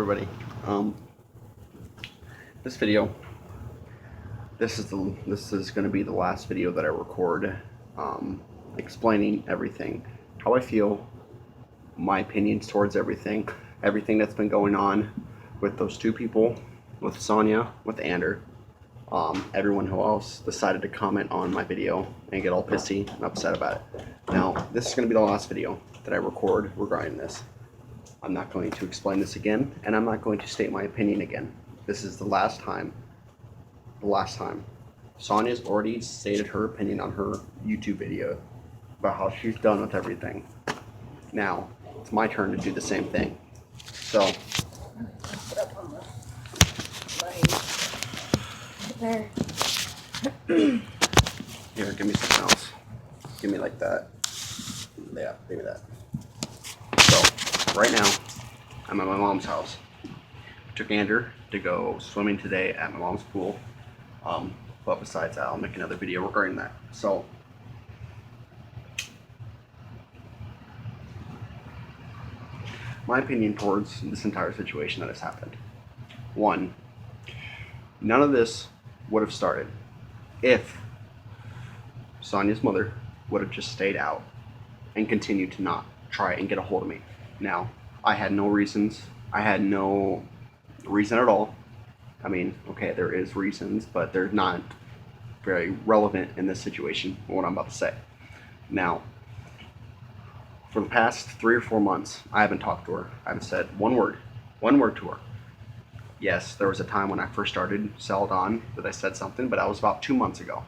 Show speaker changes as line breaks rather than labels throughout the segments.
Everybody, this video, this is going to be the last video that I record, explaining everything, how I feel, my opinions towards everything that's been going on with those two people, with Sonia, with Ander, everyone who else decided to comment on my video and get all pissy and upset about it. Now, this is going to be the last video that I record regarding this. I'm not going to explain this again, and I'm not going to state my opinion again. This is the last time. The last time. Sonia's already stated her opinion on her YouTube video about how she's done with everything. Now, it's my turn to do the same thing. So,
Put up on the right there.
Here, give me something else. Give me like that. Yeah, give me that. So, right now, I'm at my mom's house. I took Ander to go swimming today at my mom's pool. But besides that, I'll make another video regarding that. So, my opinion towards this entire situation that has happened. One, none of this would have started if Sonia's mother would have just stayed out and continued to not try and get a hold of me. Now, I had no reasons. I had no reason at all. I mean, okay, there is reasons, but they're not very relevant in this situation, what I'm about to say. Now, for the past 3 or 4 months, I haven't talked to her. I haven't said one word to her. Yes, there was a time when I first started Celadon that I said something, but that was about 2 months ago.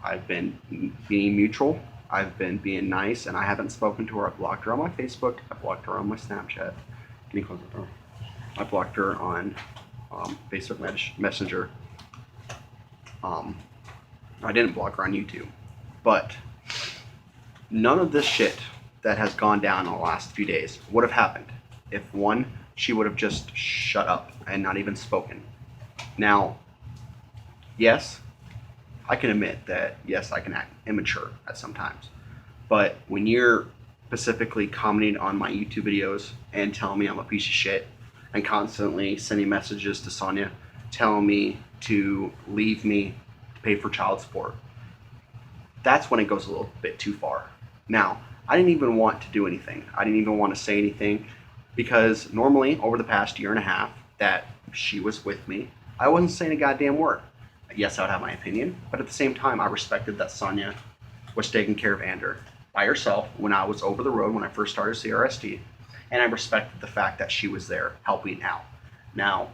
I've been being mutual. I've been being nice, and I haven't spoken to her. I blocked her on my Facebook. I blocked her on my Snapchat. Can you close the door? I blocked her on Facebook Messenger. I didn't block her on YouTube. But none of this shit that has gone down in the last few days would have happened if, one, she would have just shut up and not even spoken. Now, yes, I can admit that, yes, I can act immature at some times. But when you're specifically commenting on my YouTube videos and telling me I'm a piece of shit and constantly sending messages to Sonia telling me to leave me to pay for child support, that's when it goes a little bit too far. Now, I didn't even want to do anything. I didn't even want to say anything because normally over the past year and a half that she was with me, I wasn't saying a goddamn word. Yes, I would have my opinion, but at the same time, I respected that Sonia was taking care of Ander by herself when I was over the road when I first started CRST, and I respected the fact that she was there helping out. Now,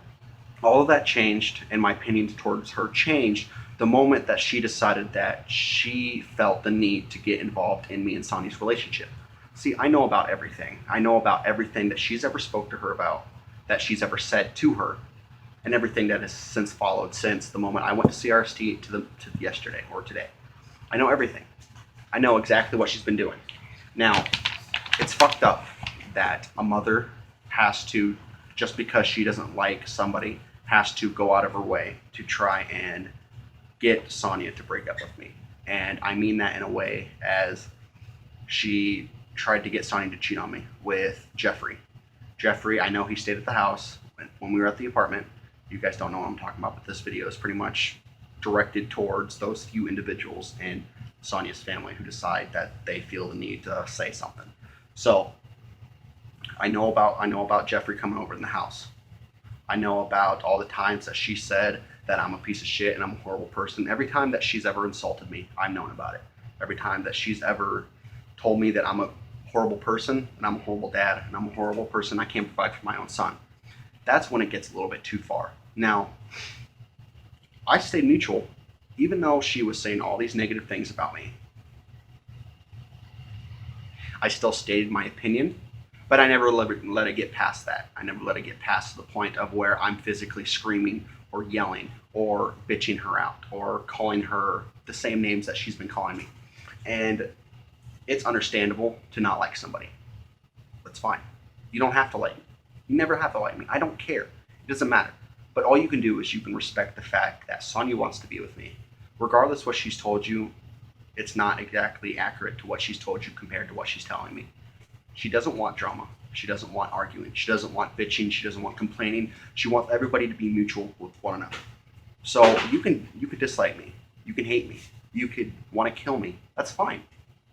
all of that changed, and my opinions towards her changed the moment that she decided that she felt the need to get involved in me and Sonia's relationship. See, I know about everything. I know about everything that she's ever spoke to her about, that she's ever said to her, and everything that has since followed since the moment I went to CRST to yesterday or today. I know everything. I know exactly what she's been doing. Now, it's fucked up that a mother has to, just because she doesn't like somebody, has to go out of her way to try and get Sonia to break up with me. And I mean that in a way as she tried to get Sonia to cheat on me with Jeffrey. Jeffrey, I know he stayed at the house when we were at the apartment. You guys don't know what I'm talking about, but this video is pretty much directed towards those few individuals in Sonia's family who decide that they feel the need to say something. So I know about Jeffrey coming over in the house. I know about all the times that she said that I'm a piece of shit and I'm a horrible person. Every time that she's ever insulted me, I've known about it. Every time that she's ever told me that I'm a horrible person and I'm a horrible dad and I'm a horrible person, I can't provide for my own son. That's when it gets a little bit too far. Now, I stayed neutral, even though she was saying all these negative things about me. I still stated my opinion, but I never let it get past that. I never let it get past the point of where I'm physically screaming or yelling or bitching her out or calling her the same names that she's been calling me. And it's understandable to not like somebody. That's fine. You don't have to like me. You never have to like me. I don't care. It doesn't matter. But all you can do is you can respect the fact that Sonia wants to be with me. Regardless what she's told you, it's not exactly accurate to what she's told you compared to what she's telling me. She doesn't want drama. She doesn't want arguing. She doesn't want bitching. She doesn't want complaining. She wants everybody to be mutual with one another. So you could dislike me. You can hate me. You could want to kill me. That's fine.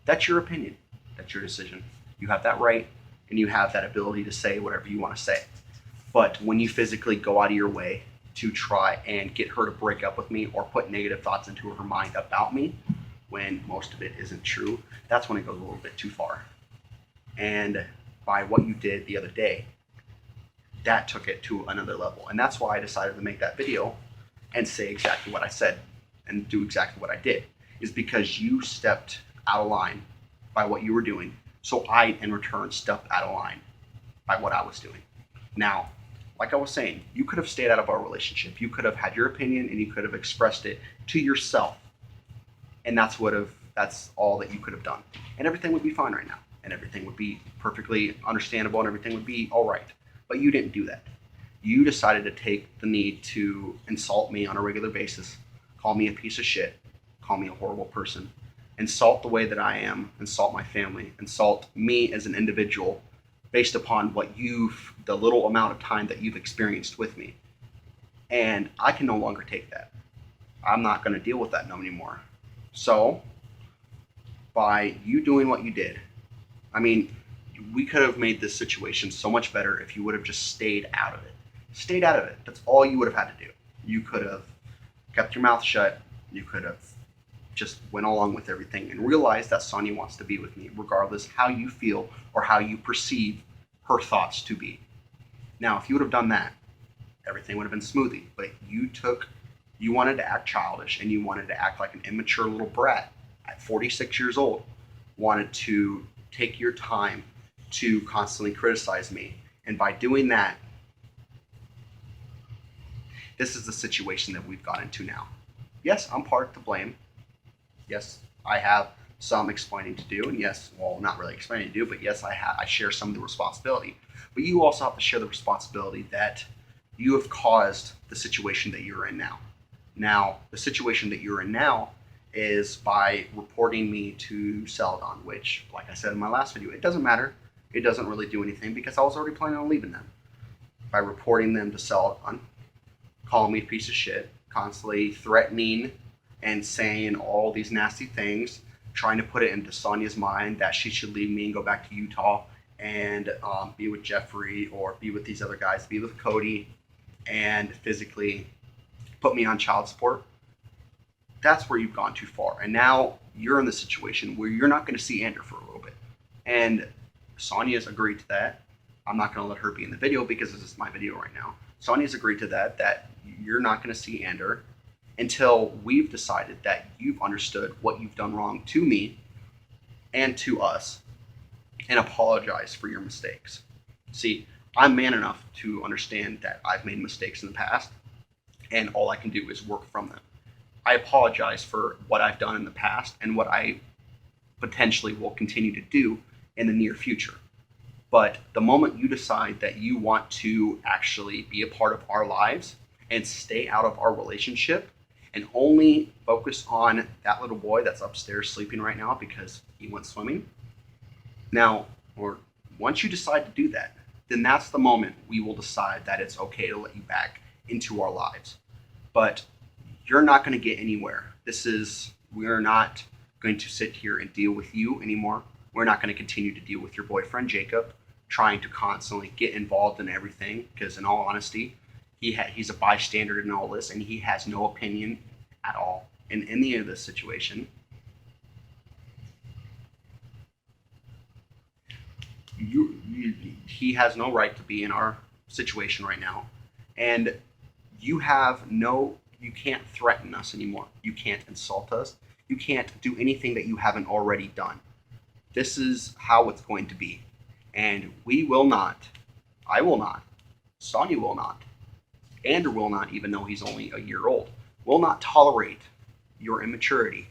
That's your opinion. That's your decision. You have that right, and you have that ability to say whatever you want to say. But when you physically go out of your way to try and get her to break up with me or put negative thoughts into her mind about me, when most of it isn't true, that's when it goes a little bit too far. And by what you did the other day, that took it to another level. And that's why I decided to make that video and say exactly what I said and do exactly what I did, is because you stepped out of line by what you were doing. So I, in return, stepped out of line by what I was doing. Now, like I was saying, you could have stayed out of our relationship. You could have had your opinion and you could have expressed it to yourself. And that's all that you could have done. And everything would be fine right now. And everything would be perfectly understandable and everything would be all right. But you didn't do that. You decided to take the need to insult me on a regular basis, call me a piece of shit, call me a horrible person, insult the way that I am, insult my family, insult me as an individual based upon the little amount of time that you've experienced with me. And I can no longer take that. I'm not going to deal with that no anymore. So, by you doing what you did, I mean, we could have made this situation so much better if you would have just stayed out of it. Stayed out of it. That's all you would have had to do. You could have kept your mouth shut. You could have just went along with everything and realized that Sonia wants to be with me, regardless how you feel or how you perceive her thoughts to be. Now, if you would have done that, everything would have been smoothie. But you wanted to act childish and you wanted to act like an immature little brat at 46 years old, wanted to take your time to constantly criticize me. And by doing that, this is the situation that we've got into now. Yes, I'm part to blame. Yes, I have some explaining to do, and yes, well, not really explaining to do, but yes, I share some of the responsibility. But you also have to share the responsibility that you have caused the situation that you're in now. Now, the situation that you're in now is by reporting me to Celadon, which, like I said in my last video, it doesn't matter. It doesn't really do anything because I was already planning on leaving them. By reporting them to Celadon, calling me a piece of shit, constantly threatening and saying all these nasty things, trying to put it into Sonia's mind that she should leave me and go back to Utah and be with Jeffrey or be with these other guys, be with Cody, and physically put me on child support. That's where you've gone too far. And now you're in the situation where you're not going to see Andrew for a little bit. And Sonia's agreed to that. I'm not going to let her be in the video because this is my video right now. Sonia's agreed to that you're not going to see Andrew until we've decided that you've understood what you've done wrong to me and to us and apologize for your mistakes. See, I'm man enough to understand that I've made mistakes in the past and all I can do is work from them. I apologize for what I've done in the past and what I potentially will continue to do in the near future. But the moment you decide that you want to actually be a part of our lives and stay out of our relationship and only focus on that little boy that's upstairs sleeping right now because he went swimming, now, or once you decide to do that, then that's the moment we will decide that it's okay to let you back into our lives. But you're not going to get anywhere. We're not going to sit here and deal with you anymore. We're not going to continue to deal with your boyfriend, Jacob, trying to constantly get involved in everything, because in all honesty, he's a bystander in all this, and he has no opinion at all in any of this situation. He has no right to be in our situation right now, and you can't threaten us anymore. You can't insult us. You can't do anything that you haven't already done. This is how it's going to be. And we will not, I will not, Sonia will not, Andrew will not, even though he's only a year old, will not tolerate your immaturity